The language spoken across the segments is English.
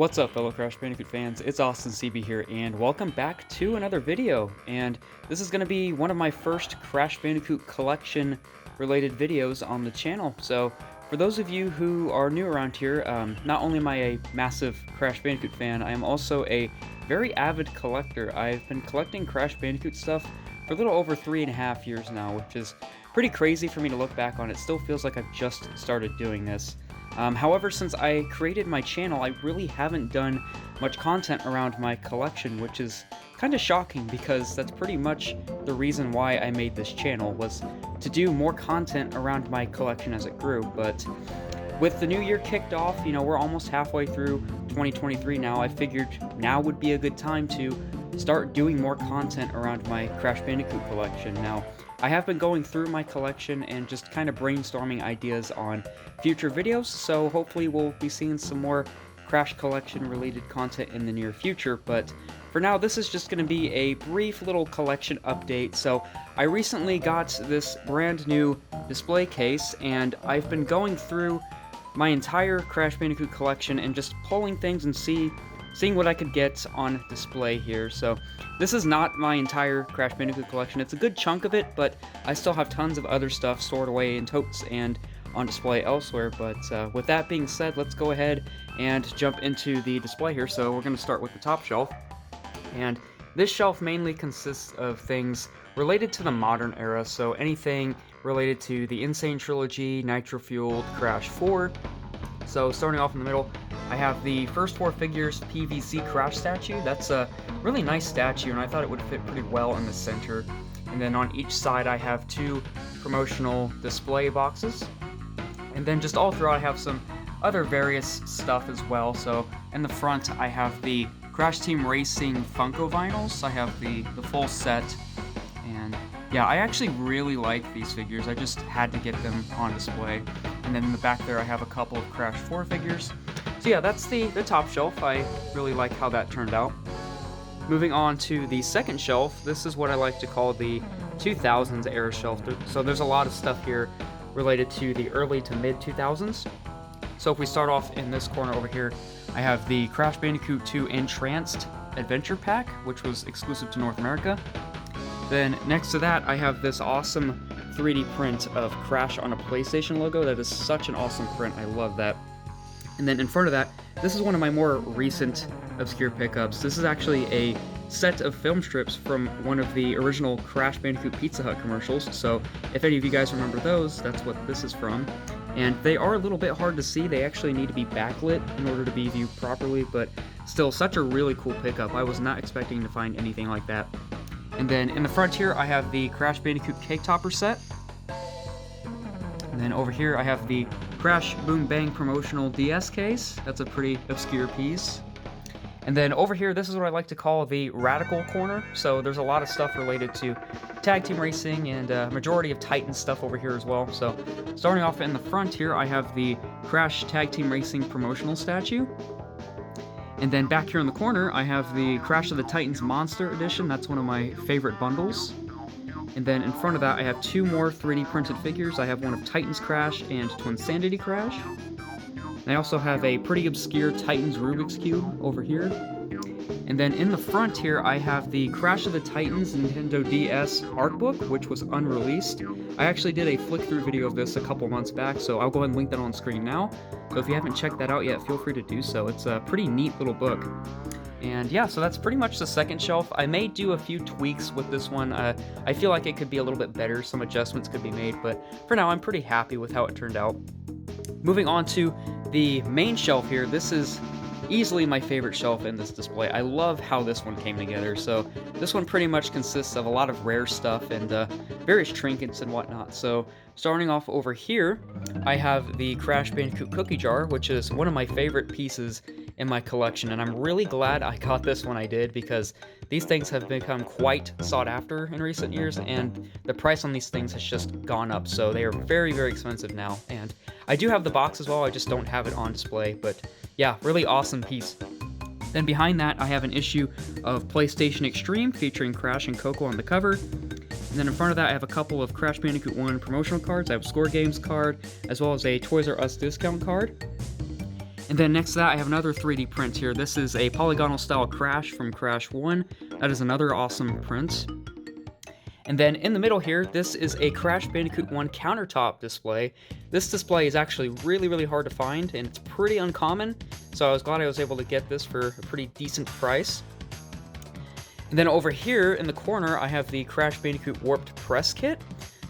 What's up, fellow Crash Bandicoot fans? It's Austin CB here, and welcome back to another video. And this is going to be one of my first Crash Bandicoot collection related videos on the channel. So, for those of you who are new around here, not only am I a massive Crash Bandicoot fan, I am also a very avid collector. I've been collecting Crash Bandicoot stuff for a little over 3.5 years now, which is pretty crazy for me to look back on. It still feels like I've just started doing this. However, since I created my channel, I really haven't done much content around my collection, which is kind of shocking because that's pretty much the reason why I made this channel, was to do more content around my collection as it grew. But with the new year kicked off, we're almost halfway through 2023 now. I figured now would be a good time to start doing more content around my Crash Bandicoot collection. Now, I have been going through my collection and just kind of brainstorming ideas on future videos, so hopefully we'll be seeing some more Crash collection related content in the near future. But for now, this is just going to be a brief little collection update. So I recently got this brand new display case, and I've been going through my entire Crash Bandicoot collection and just pulling things and seeing what I could get on display here. So this is not my entire Crash Bandicoot collection. It's a good chunk of it, but I still have tons of other stuff stored away in totes and on display elsewhere. But with that being said, let's go ahead and jump into the display here. So we're going to start with the top shelf. And this shelf mainly consists of things related to the modern era. So anything related to the N. Sane Trilogy, Nitro Fueled, Crash 4. So starting off in the middle, I have the first 4 figures PVC Crash statue. That's a really nice statue, and I thought it would fit pretty well in the center. And then on each side I have 2 promotional display boxes. And then just all throughout I have some other various stuff as well. So in the front I have the Crash Team Racing Funko vinyls. I have the full set. And yeah, I actually really like these figures. I just had to get them on display. And then in the back there I have a couple of Crash 4 figures. So yeah, that's the top shelf. I really like how that turned out. Moving on to the second shelf, this is what I like to call the 2000s era shelf. So there's a lot of stuff here related to the early to mid 2000s. So if we start off in this corner over here, I have the Crash Bandicoot 2 Entranced Adventure Pack, which was exclusive to North America. Then next to that, I have this awesome 3D print of Crash on a PlayStation logo. That is such an awesome print. I love that. And then in front of that, this is one of my more recent obscure pickups. This is actually a set of film strips from one of the original Crash Bandicoot Pizza Hut commercials. So if any of you guys remember those, that's what this is from. And they are a little bit hard to see. They actually need to be backlit in order to be viewed properly, but still such a really cool pickup. I was not expecting to find anything like that. And then in the front here, I have the Crash Bandicoot Cake Topper set. And then over here, I have the Crash Boom Bang promotional DS case. That's a pretty obscure piece. And then over here, this is what I like to call the Radical Corner. So there's a lot of stuff related to Tag Team Racing and a majority of Titan stuff over here as well. So starting off in the front here, I have the Crash Tag Team Racing promotional statue. And then back here in the corner, I have the Crash of the Titans Monster Edition. That's one of my favorite bundles. And then in front of that, I have 2 more 3D printed figures. I have one of Titans Crash and Twinsanity Crash. And I also have a pretty obscure Titans Rubik's Cube over here. And then in the front here, I have the Crash of the Titans Nintendo DS art book, which was unreleased. I actually did a flick-through video of this a couple months back, so I'll go ahead and link that on screen now. So if you haven't checked that out yet, feel free to do so. It's a pretty neat little book. And yeah, so that's pretty much the second shelf. I may do a few tweaks with this one. I feel like it could be a little bit better. Some adjustments could be made, but for now, I'm pretty happy with how it turned out. Moving on to the main shelf here, this is easily my favorite shelf in this display. I love how this one came together. So this one pretty much consists of a lot of rare stuff and various trinkets and whatnot. So starting off over here, I have the Crash Bandicoot cookie jar, which is one of my favorite pieces in my collection, and I'm really glad I got this when I did, because these things have become quite sought after in recent years, and the price on these things has just gone up, so they are very, very expensive now. And I do have the box as well, I just don't have it on display, but yeah, really awesome piece. Then behind that, I have an issue of PlayStation Extreme featuring Crash and Coco on the cover. And then in front of that, I have a couple of Crash Bandicoot 1 promotional cards. I have a Score Games card, as well as a Toys R Us discount card. And then next to that, I have another 3D print here. This is a polygonal style Crash from Crash 1. That is another awesome print. And then in the middle here, this is a Crash Bandicoot 1 countertop display. This display is actually really hard to find, and it's pretty uncommon, so I was glad I was able to get this for a pretty decent price. And then over here in the corner, I have the Crash Bandicoot Warped Press Kit.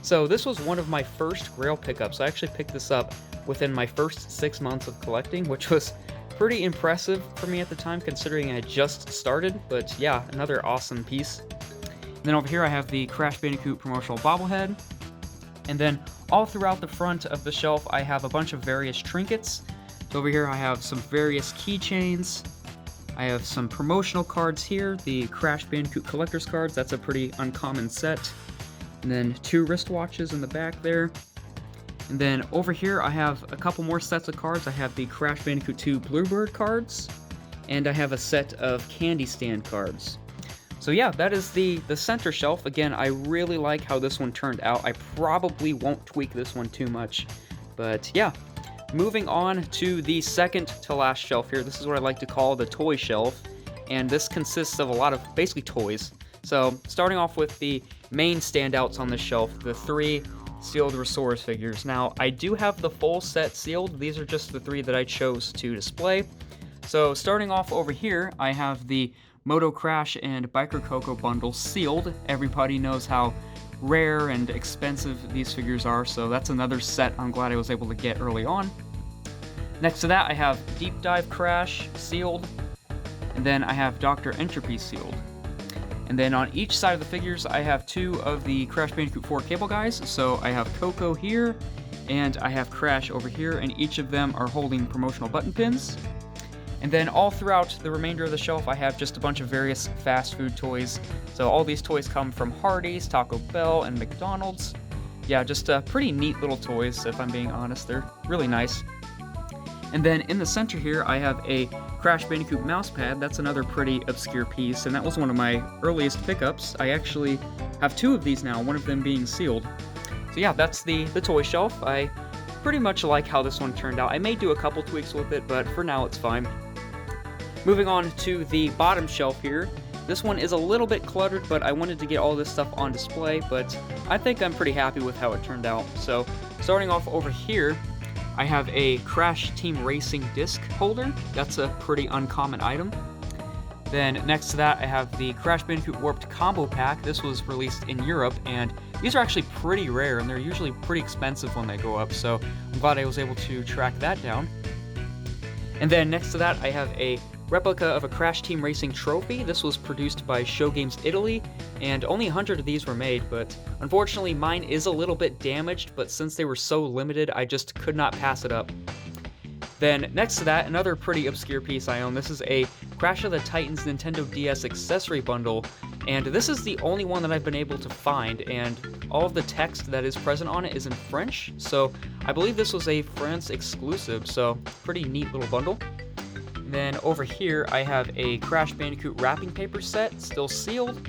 So this was one of my first Grail pickups. I actually picked this up within my first 6 months of collecting, which was pretty impressive for me at the time, considering I had just started. But yeah, another awesome piece. And then over here I have the Crash Bandicoot promotional bobblehead. And then all throughout the front of the shelf I have a bunch of various trinkets. So over here I have some various keychains. I have some promotional cards here, the Crash Bandicoot collector's cards. That's a pretty uncommon set. And then 2 wristwatches in the back there. And then over here I have a couple more sets of cards. I have the Crash Bandicoot 2 Bluebird cards, and I have a set of Candy Stand cards. So yeah, that is the center shelf. Again, I really like how this one turned out. I probably won't tweak this one too much, but yeah. Moving on to the second to last shelf here. This is what I like to call the toy shelf, and this consists of a lot of basically toys. So starting off with the main standouts on this shelf, the 3 sealed Resource figures. Now, I do have the full set sealed. These are just the 3 that I chose to display. So starting off over here, I have the Moto Crash and Biker Coco bundle sealed. Everybody knows how rare and expensive these figures are, so that's another set I'm glad I was able to get early on. Next to that, I have Deep Dive Crash sealed, and then I have Dr. Entropy sealed. And then on each side of the figures, I have 2 of the Crash Bandicoot 4 cable guys. So I have Coco here, and I have Crash over here, and each of them are holding promotional button pins. And then all throughout the remainder of the shelf, I have just a bunch of various fast food toys. So all these toys come from Hardee's, Taco Bell, and McDonald's. Yeah, just pretty neat little toys, if I'm being honest. They're really nice. And then in the center here, I have a Crash Bandicoot mousepad. That's another pretty obscure piece, and that was one of my earliest pickups. I actually have 2 of these now, one of them being sealed. So yeah, that's the toy shelf. I pretty much like how this one turned out. I may do a couple tweaks with it, but for now it's fine. Moving on to the bottom shelf here. This one is a little bit cluttered, but I wanted to get all this stuff on display, but I think I'm pretty happy with how it turned out. So starting off over here, I have a Crash Team Racing disc holder. That's a pretty uncommon item. Then next to that, I have the Crash Bandicoot Warped Combo Pack. This was released in Europe, and these are actually pretty rare, and they're usually pretty expensive when they go up, so I'm glad I was able to track that down. And then next to that, I have a replica of a Crash Team Racing trophy. This was produced by Show Games Italy, and only 100 of these were made, but unfortunately mine is a little bit damaged, but since they were so limited, I just could not pass it up. Then next to that, another pretty obscure piece I own. This is a Crash of the Titans Nintendo DS accessory bundle, and this is the only one that I've been able to find, and all of the text that is present on it is in French, so I believe this was a France exclusive, so pretty neat little bundle. Then over here, I have a Crash Bandicoot wrapping paper set, still sealed.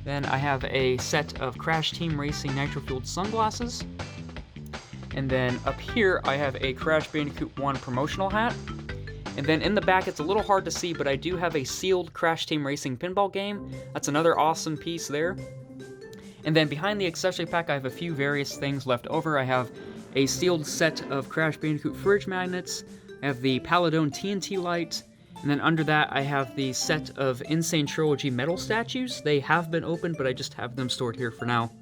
Then I have a set of Crash Team Racing nitro-fueled sunglasses. And then up here, I have a Crash Bandicoot 1 promotional hat. And then in the back, it's a little hard to see, but I do have a sealed Crash Team Racing pinball game. That's another awesome piece there. And then behind the accessory pack, I have a few various things left over. I have a sealed set of Crash Bandicoot fridge magnets. I have the Paladone TNT light, and then under that I have the set of Insane Trilogy metal statues. They have been opened, but I just have them stored here for now.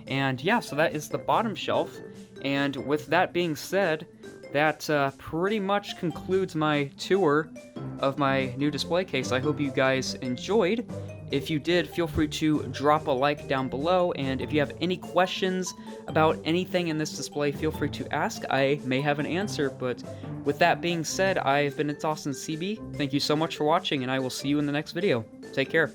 And yeah, so that is the bottom shelf, and with that being said, that pretty much concludes my tour of my new display case. I hope you guys enjoyed. If you did, feel free to drop a like down below, and if you have any questions about anything in this display, feel free to ask. I may have an answer, but with that being said, I've been It's Austin CB. Thank you so much for watching, and I will see you in the next video. Take care.